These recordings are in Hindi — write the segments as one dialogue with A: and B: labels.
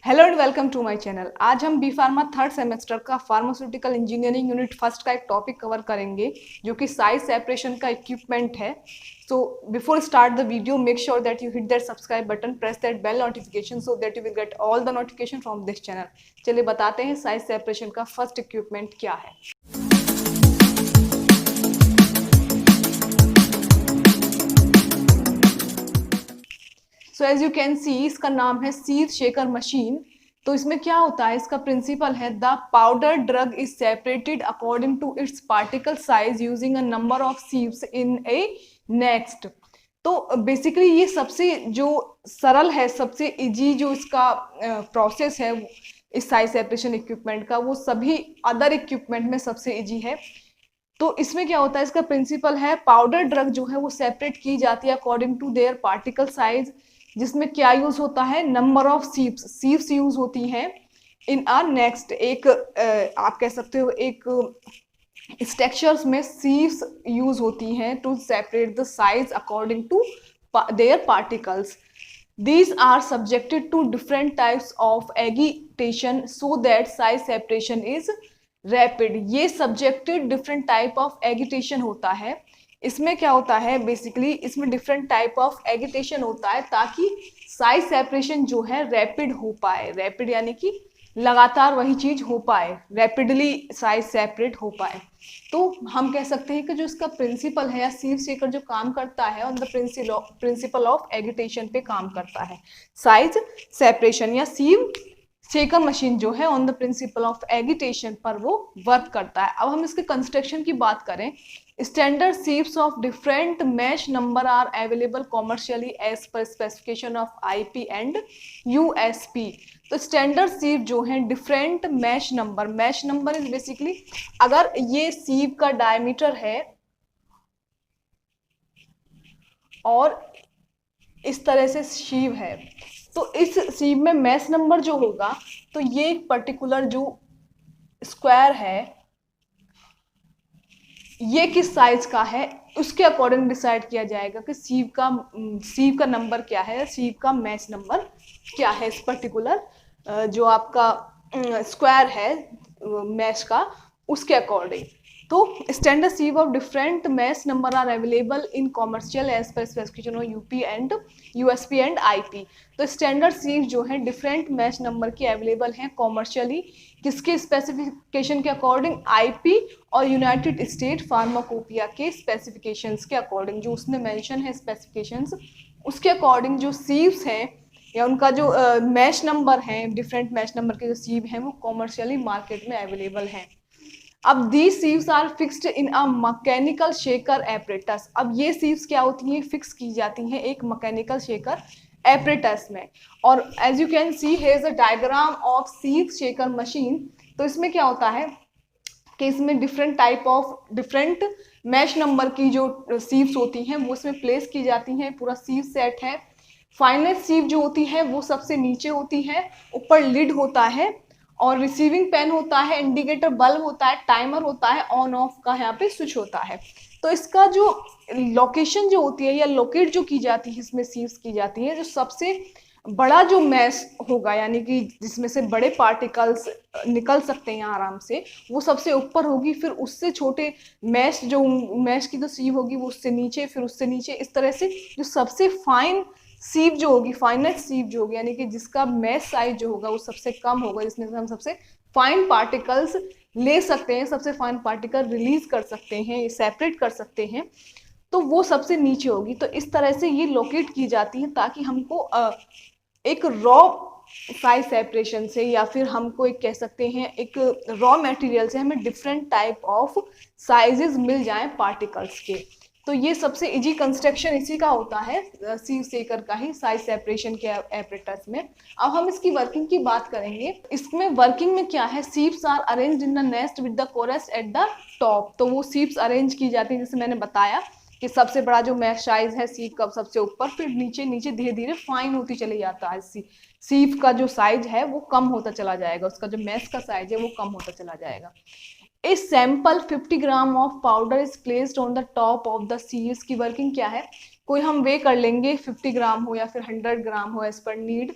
A: Hello and welcome to my channel. आज हम बी फार्मा थर्ड सेमेस्टर का फार्मास्यूटिकल इंजीनियरिंग यूनिट फर्स्ट का एक टॉपिक कवर करेंगे जो कि साइज सेपरेशन का इक्विपमेंट है। So before start the video make sure that you hit that subscribe button, press that bell notification so that you will get all the notification from this channel. चलिए बताते हैं साइज सेपरेशन का फर्स्ट इक्विपमेंट क्या है। So as you can see इसका नाम है सीव शेकर मशीन। तो इसमें क्या होता है, इसका प्रिंसिपल है the powder drug is separated according to its particle size using a number of sieves in a next. तो बेसिकली ये सबसे जो सरल है, सबसे इजी जो इसका प्रोसेस है इस साइज सेपरेशन इक्विपमेंट का, वो सभी अदर इक्विपमेंट में सबसे इजी है। तो इसमें क्या होता है, इसका प्रिंसिपल है पाउडर ड्रग जो है वो सेपरेट की जाती है according to their particle size, जिसमें क्या यूज होता है, नंबर ऑफ सीव्स यूज होती हैं इन अ नेक्स्ट। एक आप कह सकते हो एक स्ट्रक्चर्स में सीव्स यूज होती हैं to separate the size according to their particles. These are subjected to different types of agitation so that size separation is rapid। ये subjected different type of agitation होता है। इसमें क्या होता है, बेसिकली इसमें डिफरेंट टाइप ऑफ एगिटेशन होता है ताकि साइज सेपरेशन जो है रैपिड हो पाए। रैपिड यानी कि लगातार वही चीज हो पाए, रैपिडली साइज सेपरेट हो पाए। तो हम कह सकते हैं कि जो इसका प्रिंसिपल है या सीव शेकर जो काम करता है on the principle of agitation पे काम करता है। साइज सेपरेशन या सीव शेकर मशीन जो है on the principle of agitation पर वो वर्क करता है। अब हम इसके कंस्ट्रक्शन की बात करें, standard sieves of different mesh number are available commercially as per specification of IP and USP. तो स्टैंडर्ड सीव जो है different mesh number is basically, अगर ये सीव का डायमीटर है और इस तरह से सीव है, तो इस सीव में मैश नंबर जो होगा, तो ये एक पर्टिकुलर जो स्क्वायर है ये किस साइज का है उसके अकॉर्डिंग डिसाइड किया जाएगा कि सीव का नंबर क्या है, सीव का मैश नंबर क्या है इस पर्टिकुलर जो आपका स्क्वायर है मैश का, उसके अकॉर्डिंग। तो standard sieve of different mesh number are available in commercial as per specification of BP and USP and IP. तो स्टैंडर्ड सीव जो है डिफरेंट मैश नंबर के अवेलेबल हैं कॉमर्शियली, किसके स्पेसिफिकेशन के अकॉर्डिंग, आईपी और यूनाइटेड स्टेट फार्माकोपिया के स्पेसिफिकेशंस के अकॉर्डिंग। जो उसने मेंशन है स्पेसिफिकेशंस, उसके अकॉर्डिंग जो सीव्स हैं या उनका जो मैश नंबर है, डिफरेंट मैश नंबर के जो सीव हैं वो कॉमर्शियली मार्केट में अवेलेबल हैं। अब these sieves are fixed in a mechanical shaker apparatus. अब ये सीव्स क्या होती हैं, फिक्स की जाती हैं एक मैकेनिकल शेकर एपरेटस में। और as you can see here is a diagram of sieve shaker machine. तो इसमें क्या होता है कि इसमें डिफरेंट मैश नंबर की जो सीव्स होती हैं वो इसमें प्लेस की जाती हैं, पूरा सीव सेट है। फाइनेस्ट सीव जो होती है वो सबसे नीचे होती है, ऊपर लिड होता है और रिसीविंग पेन होता है, इंडिकेटर बल्ब होता है, टाइमर होता है, ऑन ऑफ का यहाँ पे स्विच होता है। तो इसका जो लोकेशन जो होती है या लोकेट जो की जाती है इसमें सीव्स की जाती है, जो सबसे बड़ा जो मैश होगा यानी कि जिसमें से बड़े पार्टिकल्स निकल सकते हैं आराम से, वो सबसे ऊपर होगी। फिर उससे छोटे मैश की जो सीव होगी वो उससे नीचे, फिर उससे नीचे, इस तरह से जो सबसे फाइन सीव जो होगी, फाइनेस्ट सीव जो होगी यानी कि जिसका मैश साइज जो होगा वो सबसे कम होगा, जिसमें से हम सबसे फाइन पार्टिकल्स ले सकते हैं, सबसे फाइन पार्टिकल रिलीज कर सकते हैं, सेपरेट कर सकते हैं, तो वो सबसे नीचे होगी। तो इस तरह से ये लोकेट की जाती है ताकि हमको एक रॉ साइज सेपरेशन से या फिर हमको एक कह सकते हैं एक रॉ मटेरियल से हमें डिफरेंट टाइप ऑफ साइजेस मिल जाएं पार्टिकल्स के। तो ये सबसे इजी कंस्ट्रक्शन इसी का होता है, सीव शेकर का ही, साइज सेपरेशन के एपरेटस में। अब हम इसकी वर्किंग की बात करेंगे। इसमें वर्किंग में क्या है, sieves are arranged in the nest with the coarse at the top. तो वो सीव्स अरेंज की जाती है, जैसे मैंने बताया कि सबसे बड़ा जो मैश साइज है सीव का सबसे ऊपर, फिर नीचे नीचे धीरे धीरे फाइन होती चली जाता है। सीव का जो साइज है वो कम होता चला जाएगा, उसका जो मैश का साइज है वो कम होता चला जाएगा। A sample 50 gram of powder is placed on the top of the sieves. की वर्किंग क्या है, कोई हम वे कर लेंगे, 50 ग्राम हो या फिर 100 ग्राम हो, एज पर नीड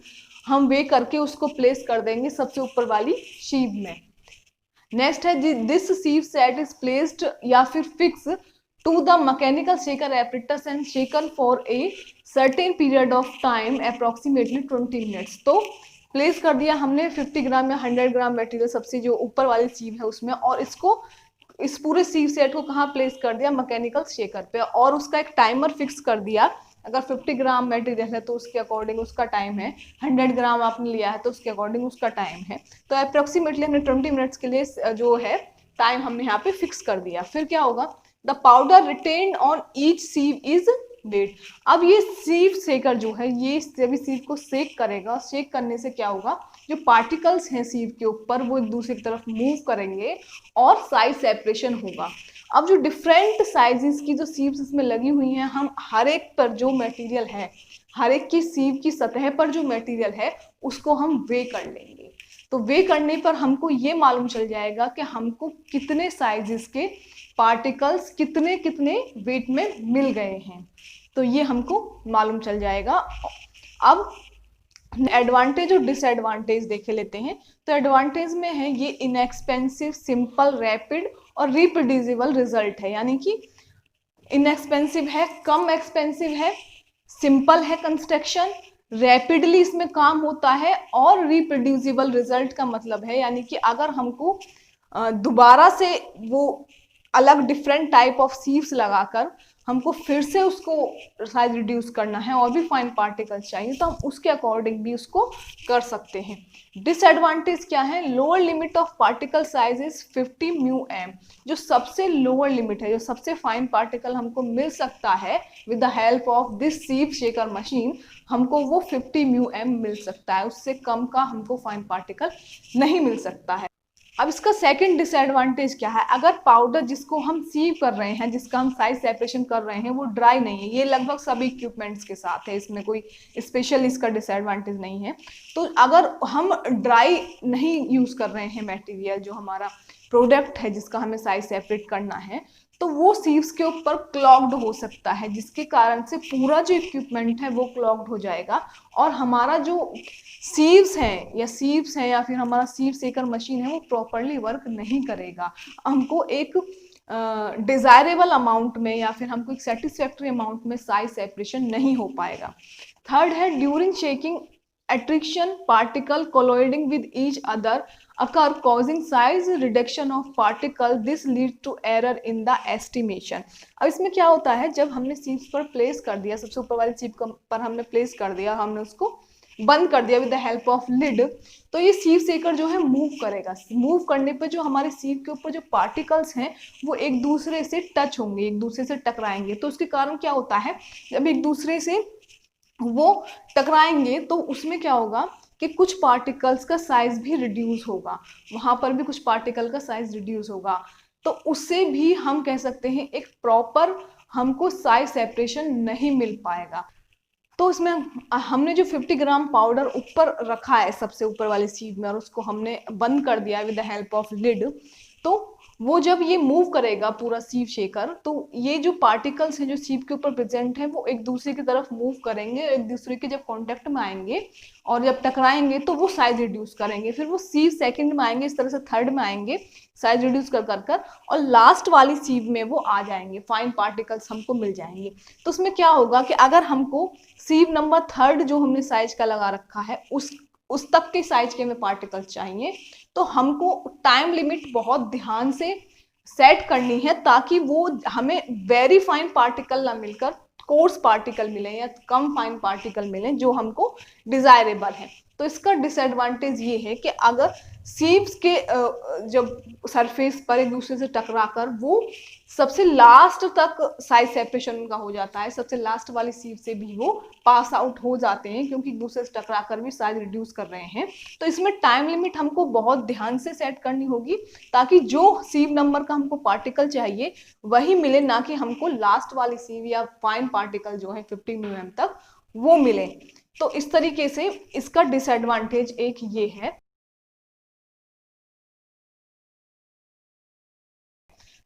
A: हम वे करके उसको प्लेस कर देंगे सबसे ऊपर वाली शीव में। नेक्स्ट है this sieve set is placed या फिर fix to the mechanical shaker apparatus and shaken for a certain period of time approximately 20 minutes. तो प्लेस कर दिया हमने 50 ग्राम या 100 ग्राम मटेरियल सबसे जो ऊपर वाली सीव है उसमें, और इसको इस पूरे सीव सेट को कहाँ प्लेस कर दिया, मैकेनिकल शेकर पे, और उसका एक टाइमर फिक्स कर दिया। अगर 50 ग्राम मटेरियल है तो उसके अकॉर्डिंग उसका टाइम है, 100 ग्राम आपने लिया है तो उसके अकॉर्डिंग उसका टाइम है। तो अप्रोक्सीमेटली हमने 20 मिनट्स के लिए जो है टाइम हमने यहाँ पे फिक्स कर दिया। फिर क्या होगा, the powder retained on each sieve is weight. अब ये सीव सेकर जो है ये सभी सीव को सेक करेगा, सेक करने से क्या होगा, जो पार्टिकल्स हैं सीव के ऊपर वो एक दूसरे की तरफ मूव करेंगे और साइज सेपरेशन होगा। अब जो डिफरेंट साइजेस की जो सीव्स इसमें लगी हुई हैं, हम हर एक पर जो मटेरियल है, हर एक की सीव की सतह पर जो मटेरियल है उसको हम वे कर लेंगे। तो वे करने पर हमको ये मालूम चल जाएगा कि हमको कितने साइजेस के पार्टिकल्स कितने कितने वेट में मिल गए हैं, तो ये हमको मालूम चल जाएगा। अब एडवांटेज और डिसएडवांटेज देखे लेते हैं। तो एडवांटेज में है ये इनएक्सपेंसिव, सिंपल, रैपिड और रिप्रोड्यूसिबल रिजल्ट है, यानी कि इनएक्सपेंसिव है, कम एक्सपेंसिव है, सिंपल है कंस्ट्रक्शन, रैपिडली इसमें काम होता है, और रिप्रोड्यूसिबल रिजल्ट का मतलब है यानी कि अगर हमको दोबारा से वो अलग डिफरेंट टाइप ऑफ सीव्स लगाकर हमको फिर से उसको साइज रिड्यूस करना है और भी फाइन पार्टिकल्स चाहिए तो हम उसके अकॉर्डिंग भी उसको कर सकते हैं। डिसएडवांटेज क्या है, lower limit of particle size is 50 μm। जो सबसे लोअर लिमिट है, जो सबसे फाइन पार्टिकल हमको मिल सकता है with the help of this sieve shaker machine, हमको वो 50 μm मिल सकता है, उससे कम का हमको फाइन पार्टिकल नहीं मिल सकता है। अब इसका सेकंड डिसएडवांटेज क्या है, अगर पाउडर जिसको हम सीव कर रहे हैं, जिसका हम साइज सेपरेशन कर रहे हैं वो ड्राई नहीं है, ये लगभग सभी इक्विपमेंट्स के साथ है, इसमें कोई स्पेशल इसका डिसएडवांटेज नहीं है। तो अगर हम ड्राई नहीं यूज कर रहे हैं मटेरियल, जो हमारा प्रोडक्ट है जिसका हमें साइज सेपरेट करना है, तो वो सीव्स के ऊपर क्लॉग्ड हो सकता है, जिसके कारण से पूरा जो इक्विपमेंट है वो क्लॉग्ड हो जाएगा और हमारा जो सीव्स हैं या फिर हमारा सीव सेकर मशीन है वो प्रॉपरली वर्क नहीं करेगा। हमको एक डिजायरेबल अमाउंट में या फिर हमको एक सेटिस्फैक्टरी अमाउंट में साइज सेपरेशन नहीं हो पाएगा। थर्ड है during shaking attrition particle colliding with each other occur causing size reduction of particle, this leads to error in the estimation। अब इसमें क्या होता है, जब हमने सीव्स पर प्लेस कर दिया, सबसे ऊपर वाली सीव पर हमने प्लेस कर दिया, हमने उसको बंद कर दिया with the help of lid, तो ये सीव सेकर जो है मूव करेगा। मूव करने पर जो हमारे सीव के ऊपर जो पार्टिकल्स हैं वो एक दूसरे से टच होंगे, एक दूसरे से टकराएंगे। तो उसके कारण क्या होता है, जब एक दूसरे से वो टकराएंगे तो उसमें क्या होगा कि कुछ पार्टिकल्स का साइज भी रिड्यूस होगा, वहां पर भी कुछ पार्टिकल का साइज रिड्यूस होगा, तो उससे भी हम कह सकते हैं एक प्रॉपर हमको साइज सेपरेशन नहीं मिल पाएगा। तो इसमें हमने जो 50 ग्राम पाउडर ऊपर रखा है सबसे ऊपर वाले सीव में और उसको हमने बंद कर दिया with the help of lid, तो वो जब ये मूव करेगा पूरा सीव शेकर, तो ये जो पार्टिकल्स हैं जो सीव के ऊपर प्रेजेंट हैं वो एक दूसरे की तरफ मूव करेंगे, एक दूसरे के जब कांटेक्ट में आएंगे और जब टकराएंगे तो वो साइज रिड्यूस करेंगे, फिर वो सीव सेकंड में आएंगे, इस तरह से थर्ड में आएंगे साइज रिड्यूस कर और लास्ट वाली सीव में वो आ जाएंगे, फाइन पार्टिकल्स हमको मिल जाएंगे। तो उसमें क्या होगा कि अगर हमको सीव नंबर थर्ड जो हमने साइज का लगा रखा है उस तक के साइज के हमें पार्टिकल्स चाहिए, तो हमको टाइम लिमिट बहुत ध्यान से सेट करनी है ताकि वो हमें वेरी फाइन पार्टिकल ना मिलकर कोर्स पार्टिकल मिले या कम फाइन पार्टिकल मिले जो हमको डिजायरेबल है। तो इसका डिसएडवांटेज ये है कि अगर सीव्स के जब सरफेस पर एक दूसरे से टकराकर वो सबसे लास्ट तक साइज सेपरेशन उनका हो जाता है, सबसे लास्ट वाली सीव से भी वो पास आउट हो जाते हैं क्योंकि एक दूसरे से टकराकर भी साइज रिड्यूस कर रहे हैं। तो इसमें टाइम लिमिट हमको बहुत ध्यान से सेट करनी होगी ताकि जो सीव नंबर का हमको पार्टिकल चाहिए वही मिले, ना कि हमको लास्ट वाली सीव या फाइन पार्टिकल जो है 50 mm तक वो मिले। तो इस तरीके से इसका डिसएडवांटेज एक ये है।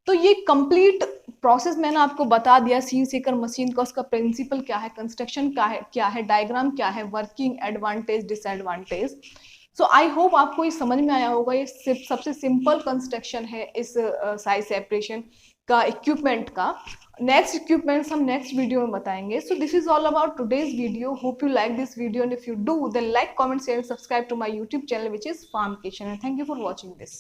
A: तो ये कंप्लीट प्रोसेस मैंने आपको बता दिया, सीन सीकर मशीन का, उसका प्रिंसिपल क्या है, कंस्ट्रक्शन क्या है, डायग्राम क्या है, working advantage disadvantage. So I hope आपको ये समझ में आया होगा। ये सबसे सिंपल कंस्ट्रक्शन है इस साइज सेपरेशन का इक्विपमेंट का। नेक्स्ट इक्विपमेंट्स हम नेक्स्ट वीडियो में बताएंगे। So this is all about today's video. Hope you like this video and if you do then like, comment, share, subscribe to my YouTube channel which is farm kitchen, and thank you for watching this.